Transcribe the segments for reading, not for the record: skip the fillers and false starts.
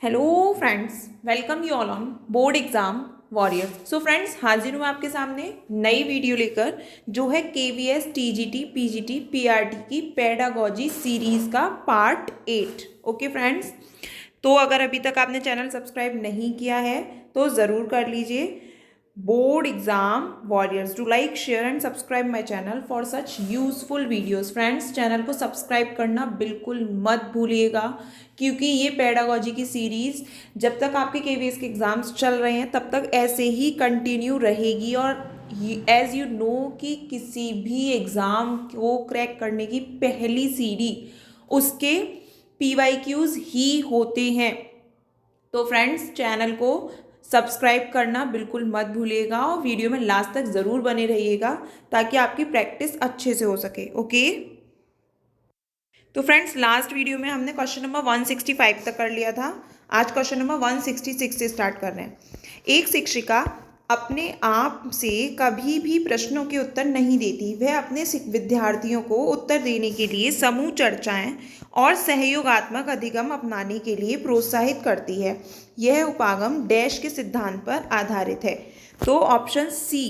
Hello friends, welcome you all on board exam warriors. So friends, हाजिर हूँ आपके सामने नई वीडियो लेकर, जो है केवीएस टीजीटी पीजीटी पीआरटी की पेडागोजी सीरीज का पार्ट 8। ओके फ्रेंड्स, तो अगर अभी तक आपने चैनल सब्सक्राइब नहीं किया है तो ज़रूर कर लीजिए। Board exam warriors, do like share and subscribe my channel for such useful videos. Friends, channel को सब्सक्राइब करना बिल्कुल मत भूलिएगा, क्योंकि ये पेडागोजी की सीरीज़ जब तक आपके केवीएस के एग्ज़ाम्स चल रहे हैं तब तक ऐसे ही कंटिन्यू रहेगी। और एज़ यू नो कि किसी भी एग्ज़ाम को क्रैक करने की पहली सीढ़ी उसके PYQs ही होते हैं। तो फ्रेंड्स, चैनल को सब्सक्राइब करना बिल्कुल मत भूलिएगा और वीडियो में लास्ट तक ज़रूर बने रहिएगा ताकि आपकी प्रैक्टिस अच्छे से हो सके। ओके, तो फ्रेंड्स, लास्ट वीडियो में हमने क्वेश्चन नंबर 165 तक कर लिया था। आज क्वेश्चन नंबर 166 से स्टार्ट कर रहे हैं। एक शिक्षिका अपने आप से कभी भी प्रश्नों के उत्तर नहीं देती। वह अपने विद्यार्थियों को उत्तर देने के लिए समूह चर्चाएं और सहयोगात्मक अधिगम अपनाने के लिए प्रोत्साहित करती है। यह उपागम डैश के सिद्धांत पर आधारित है। तो ऑप्शन सी,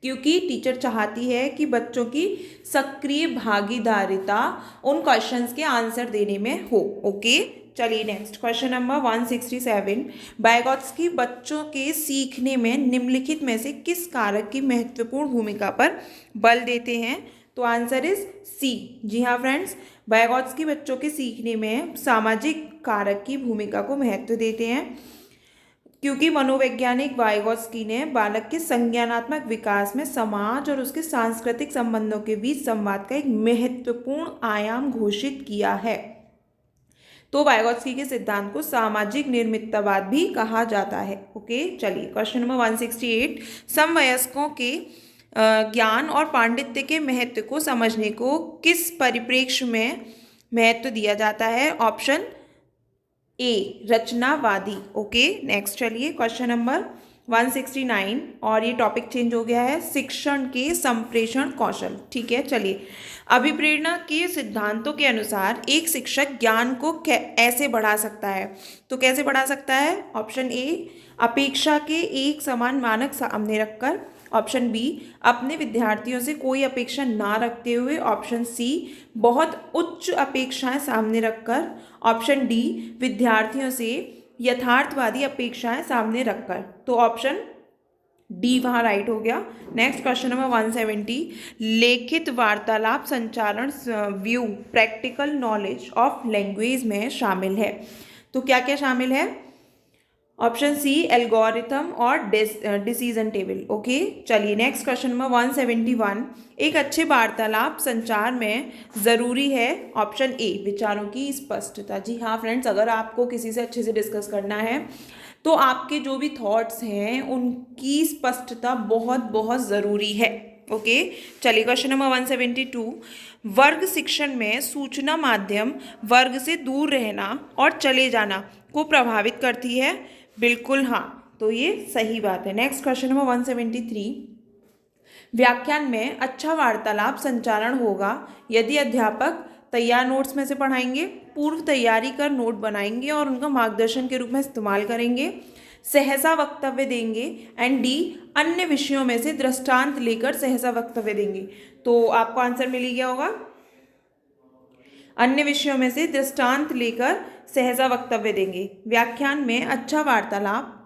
क्योंकि टीचर चाहती है कि बच्चों की सक्रिय भागीदारिता उन क्वेश्चंस के आंसर देने में हो। ओके, चलिए नेक्स्ट क्वेश्चन नंबर 167। वाइगोत्स्की बच्चों के सीखने में निम्नलिखित में से किस कारक की महत्वपूर्ण भूमिका पर बल देते हैं? तो आंसर इज सी। जी हाँ फ्रेंड्स, वाइगोत्स्की बच्चों के सीखने में सामाजिक कारक की भूमिका को महत्व देते हैं, क्योंकि मनोवैज्ञानिक वाइगोत्स्की ने बालक के संज्ञानात्मक विकास में समाज और उसके सांस्कृतिक संबंधों के बीच संवाद का एक महत्वपूर्ण आयाम घोषित किया है। तो वाइगोत्स्की के सिद्धांत को सामाजिक निर्मिततावाद भी कहा जाता है। ओके, चलिए क्वेश्चन नंबर 168। समवयस्कों के ज्ञान और पांडित्य के महत्व को समझने को किस परिप्रेक्ष्य में महत्व दिया जाता है? ऑप्शन ए, रचनावादी। ओके, नेक्स्ट चलिए क्वेश्चन नंबर 169, और ये टॉपिक चेंज हो गया है, शिक्षण के संप्रेषण कौशल। ठीक है, चलिए। अभिप्रेरणा के सिद्धांतों के अनुसार एक शिक्षक ज्ञान को ऐसे बढ़ा सकता है। तो कैसे बढ़ा सकता है? ऑप्शन ए, अपेक्षा के एक समान मानक सामने रखकर। ऑप्शन बी, अपने विद्यार्थियों से कोई अपेक्षा ना रखते हुए। ऑप्शन सी, बहुत उच्च अपेक्षाएं सामने रखकर। ऑप्शन डी, विद्यार्थियों से यथार्थवादी अपेक्षाएं सामने रखकर। तो ऑप्शन डी वहाँ राइट हो गया। Next question number 170। लेखित वार्तालाप संचारण view practical knowledge of language में शामिल है। तो क्या क्या शामिल है? ऑप्शन सी, एल्गोरिथम और डिसीजन टेबल। ओके, चलिए नेक्स्ट क्वेश्चन नंबर 171। एक अच्छे वार्तालाप संचार में ज़रूरी है। ऑप्शन ए, विचारों की स्पष्टता। जी हाँ फ्रेंड्स, अगर आपको किसी से अच्छे से डिस्कस करना है तो आपके जो भी थॉट्स हैं उनकी स्पष्टता बहुत बहुत ज़रूरी है। ओके, चलिए क्वेश्चन नंबर 172। वर्ग शिक्षण में सूचना माध्यम वर्ग से दूर रहना और चले जाना को प्रभावित करती है। बिल्कुल हाँ, तो ये सही बात है। Next question number 173। व्याख्यान में अच्छा वार्तालाप संचारण होगा यदि अध्यापक तैयार नोट्स में से पढ़ाएंगे, पूर्व तैयारी कर नोट बनाएंगे और उनका मार्गदर्शन के रूप में इस्तेमाल करेंगे, सहसा वक्तव्य देंगे, एंड डी, अन्य विषयों में से दृष्टांत लेकर सहसा वक्तव्य देंगे। तो आपको आंसर मिल ही गया होगा। अन्य विषयों में से दृष्टांत लेकर सहसा वक्तव्य देंगे। व्याख्यान में अच्छा वार्तालाप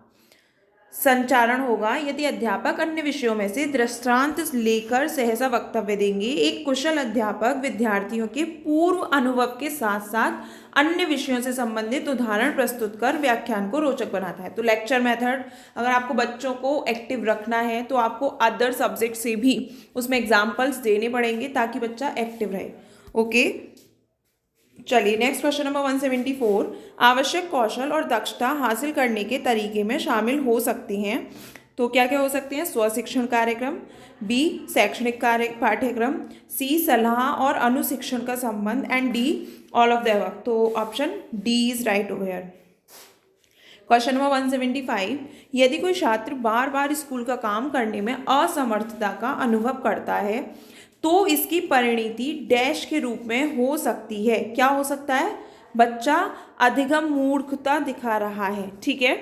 संचारण होगा यदि अध्यापक अन्य विषयों में से दृष्टांत लेकर सहसा वक्तव्य देंगे। एक कुशल अध्यापक विद्यार्थियों के पूर्व अनुभव के साथ साथ अन्य विषयों से संबंधित उदाहरण प्रस्तुत कर व्याख्यान को रोचक बनाता है। तो लेक्चर मेथड, अगर आपको बच्चों को एक्टिव रखना है तो आपको अदर सब्जेक्ट से भी उसमें एग्जाम्पल्स देने पड़ेंगे ताकि बच्चा एक्टिव रहे। ओके, चलिए नेक्स्ट क्वेश्चन नंबर 174। आवश्यक कौशल और दक्षता हासिल करने के तरीके में शामिल हो सकती हैं। तो क्या क्या हो सकते हैं? स्वशिक्षण कार्यक्रम, बी, शैक्षणिक पाठ्यक्रम, सी, सलाह और अनुशिक्षण का संबंध, and D, all of the above. तो option D is right over here. Question number 175। यदि कोई छात्र बार बार स्कूल का काम करने में असमर्थता का अनुभव करता है तो इसकी परिणति डैश के रूप में हो सकती है। क्या हो सकता है? बच्चा अधिगम मूर्खता दिखा रहा है। ठीक है,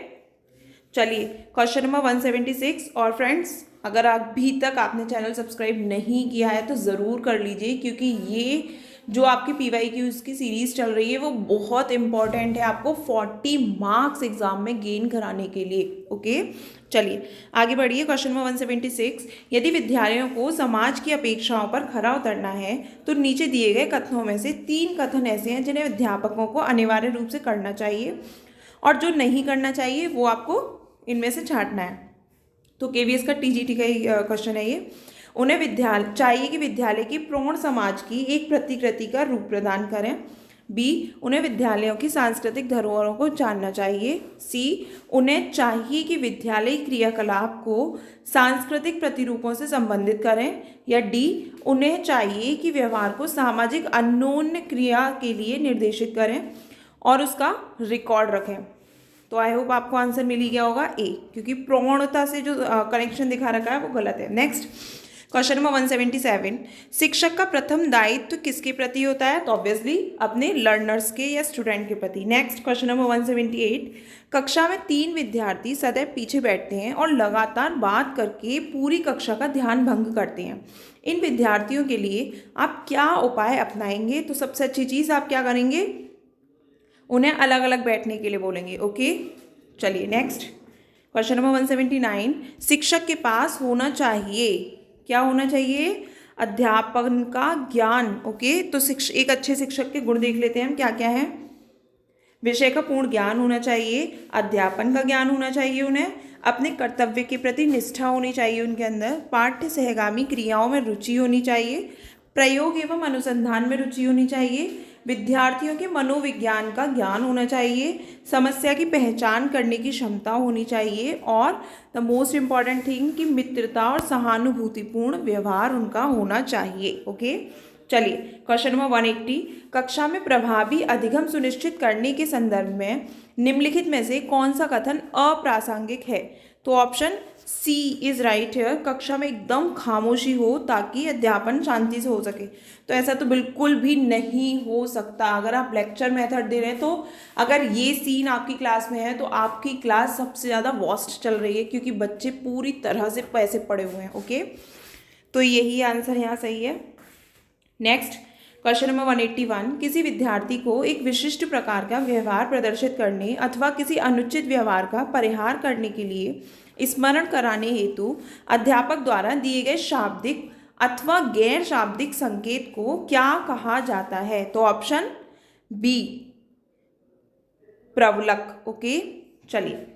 चलिए क्वेश्चन नंबर 176। और फ्रेंड्स, अगर अभी तक आपने चैनल सब्सक्राइब नहीं किया है तो ज़रूर कर लीजिए, क्योंकि ये जो आपकी PYQs की सीरीज़ चल रही है वो बहुत इंपॉर्टेंट है आपको 40 मार्क्स एग्जाम में गेन कराने के लिए। ओके, चलिए आगे बढ़िए। क्वेश्चन नंबर 176, यदि विद्यालयों को समाज की अपेक्षाओं पर खरा उतरना है तो नीचे दिए गए कथनों में से 3 कथन ऐसे हैं जिन्हें अध्यापकों को अनिवार्य रूप से करना चाहिए और जो नहीं करना चाहिए वो आपको इनमें से छांटना है। तो KVS का TGT का ही क्वेश्चन है ये। उन्हें विद्यालय चाहिए कि विद्यालय की प्रौढ़ समाज की एक प्रतिकृति का रूप प्रदान करें। B, उन्हें विद्यालयों की सांस्कृतिक धरोहरों को जानना चाहिए। C, उन्हें चाहिए कि विद्यालय क्रियाकलाप को सांस्कृतिक प्रतिरूपों से संबंधित करें। या D, उन्हें चाहिए कि व्यवहार को सामाजिक अन्योन्य क्रिया के लिए निर्देशित करें और उसका रिकॉर्ड रखें। तो आई होप आपको आंसर मिल ही गया होगा ए, क्योंकि प्रौढ़ता से जो कनेक्शन दिखा रखा है वो गलत है। नेक्स्ट क्वेश्चन नंबर 177, शिक्षक का प्रथम दायित्व किसके प्रति होता है? तो ऑब्वियसली अपने लर्नर्स के या स्टूडेंट के प्रति। नेक्स्ट क्वेश्चन नंबर 178, कक्षा में 3 विद्यार्थी सदैव पीछे बैठते हैं और लगातार बात करके पूरी कक्षा का ध्यान भंग करते हैं। इन विद्यार्थियों के लिए आप क्या उपाय अपनाएंगे? तो सबसे अच्छी चीज़ आप क्या करेंगे, उन्हें अलग अलग बैठने के लिए बोलेंगे। ओके, चलिए नेक्स्ट क्वेश्चन नंबर 179, शिक्षक के पास होना चाहिए, क्या होना चाहिए? अध्यापन का ज्ञान। ओके, तो एक अच्छे शिक्षक के गुण देख लेते हैं हम क्या क्या है। विषय का पूर्ण ज्ञान होना चाहिए, अध्यापन का ज्ञान होना चाहिए, उन्हें अपने कर्तव्य के प्रति निष्ठा होनी चाहिए उनके अंदर, पाठ्य सहगामी क्रियाओं में रुचि होनी चाहिए, प्रयोग एवं अनुसंधान में रुचि होनी चाहिए, विद्यार्थियों के मनोविज्ञान का ज्ञान होना चाहिए, समस्या की पहचान करने की क्षमता होनी चाहिए और द मोस्ट इम्पॉर्टेंट थिंग कि मित्रता और सहानुभूतिपूर्ण व्यवहार उनका होना चाहिए। ओके, चलिए क्वेश्चन नंबर 180, कक्षा में प्रभावी अधिगम सुनिश्चित करने के संदर्भ में निम्नलिखित में से कौन सा कथन अप्रासंगिक है? तो ऑप्शन सी इज राइट है, कक्षा में एकदम खामोशी हो ताकि अध्यापन शांति से हो सके। तो ऐसा तो बिल्कुल भी नहीं हो सकता। अगर आप लेक्चर मेथड दे रहे हैं तो अगर ये सीन आपकी क्लास में है तो आपकी क्लास सबसे ज़्यादा वर्स्ट चल रही है, क्योंकि बच्चे पूरी तरह से पैसे पड़े हुए हैं। ओके, तो यही आंसर यहाँ सही है। नेक्स्ट क्वेश्चन नंबर 181, किसी विद्यार्थी को एक विशिष्ट प्रकार का व्यवहार प्रदर्शित करने अथवा किसी अनुचित व्यवहार का परिहार करने के लिए स्मरण कराने हेतु अध्यापक द्वारा दिए गए शाब्दिक अथवा गैर शाब्दिक संकेत को क्या कहा जाता है? तो ऑप्शन बी, प्रवलक। ओके, चलिए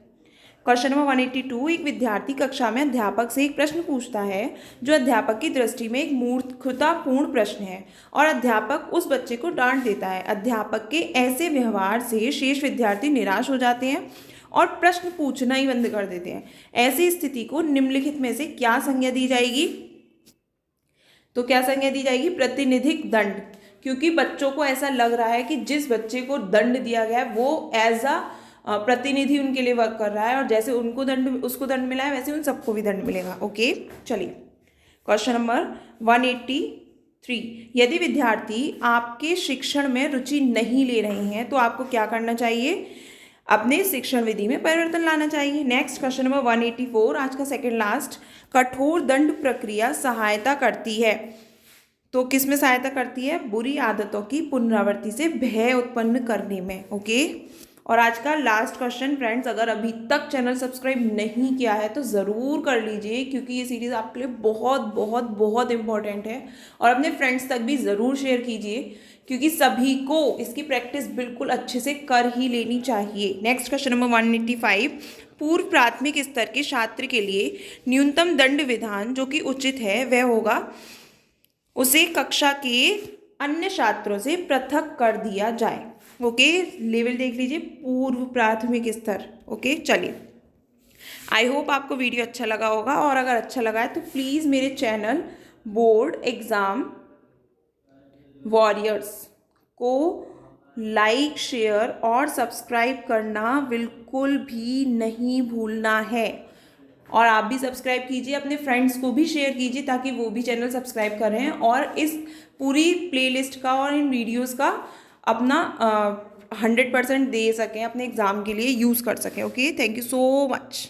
क्वेश्चन नंबर 182, एक विद्यार्थी कक्षा में अध्यापक से एक प्रश्न पूछता है जो अध्यापक की दृष्टि में एक मूर्खतापूर्ण प्रश्न है और अध्यापक उस बच्चे को डांट देता है। अध्यापक के ऐसे व्यवहार से शेष विद्यार्थी निराश हो जाते हैं और प्रश्न पूछना ही बंद कर देते हैं। ऐसी स्थिति को निम्नलिखित में से क्या संज्ञा दी जाएगी? तो क्या संज्ञा दी जाएगी? प्रतिनिधिक दंड, क्योंकि बच्चों को ऐसा लग रहा है कि जिस बच्चे को दंड दिया गया है वो एज अ प्रतिनिधि उनके लिए वर्क कर रहा है और जैसे उसको दंड मिला है वैसे उन सबको भी दंड मिलेगा। ओके, चलिए क्वेश्चन नंबर 183, यदि विद्यार्थी आपके शिक्षण में रुचि नहीं ले रहे हैं तो आपको क्या करना चाहिए? अपने शिक्षण विधि में परिवर्तन लाना चाहिए। नेक्स्ट क्वेश्चन नंबर 184, आज का सेकेंड लास्ट, कठोर दंड प्रक्रिया सहायता करती है। तो किस में सहायता करती है? बुरी आदतों की पुनरावृत्ति से भय उत्पन्न करने में। ओके, और आज का लास्ट क्वेश्चन फ्रेंड्स, अगर अभी तक चैनल सब्सक्राइब नहीं किया है तो ज़रूर कर लीजिए, क्योंकि ये सीरीज़ आपके लिए बहुत बहुत बहुत इंपॉर्टेंट है और अपने फ्रेंड्स तक भी ज़रूर शेयर कीजिए, क्योंकि सभी को इसकी प्रैक्टिस बिल्कुल अच्छे से कर ही लेनी चाहिए। नेक्स्ट क्वेश्चन नंबर 185, पूर्व प्राथमिक स्तर के छात्र के लिए न्यूनतम दंड विधान जो कि उचित है वह होगा उसे कक्षा के अन्य छात्रों से पृथक कर दिया जाए। ओके, लेवल देख लीजिए, पूर्व प्राथमिक स्तर। ओके, चलिए आई होप आपको वीडियो अच्छा लगा होगा और अगर अच्छा लगा है तो प्लीज़ मेरे चैनल बोर्ड एग्ज़ाम वॉरियर्स को लाइक, शेयर और सब्सक्राइब करना बिल्कुल भी नहीं भूलना है। और आप भी सब्सक्राइब कीजिए, अपने फ्रेंड्स को भी शेयर कीजिए ताकि वो भी चैनल सब्सक्राइब करें और इस पूरी प्लेलिस्ट का और इन वीडियोस का अपना 100% दे सकें, अपने एग्ज़ाम के लिए यूज़ कर सकें। Okay, thank you so much.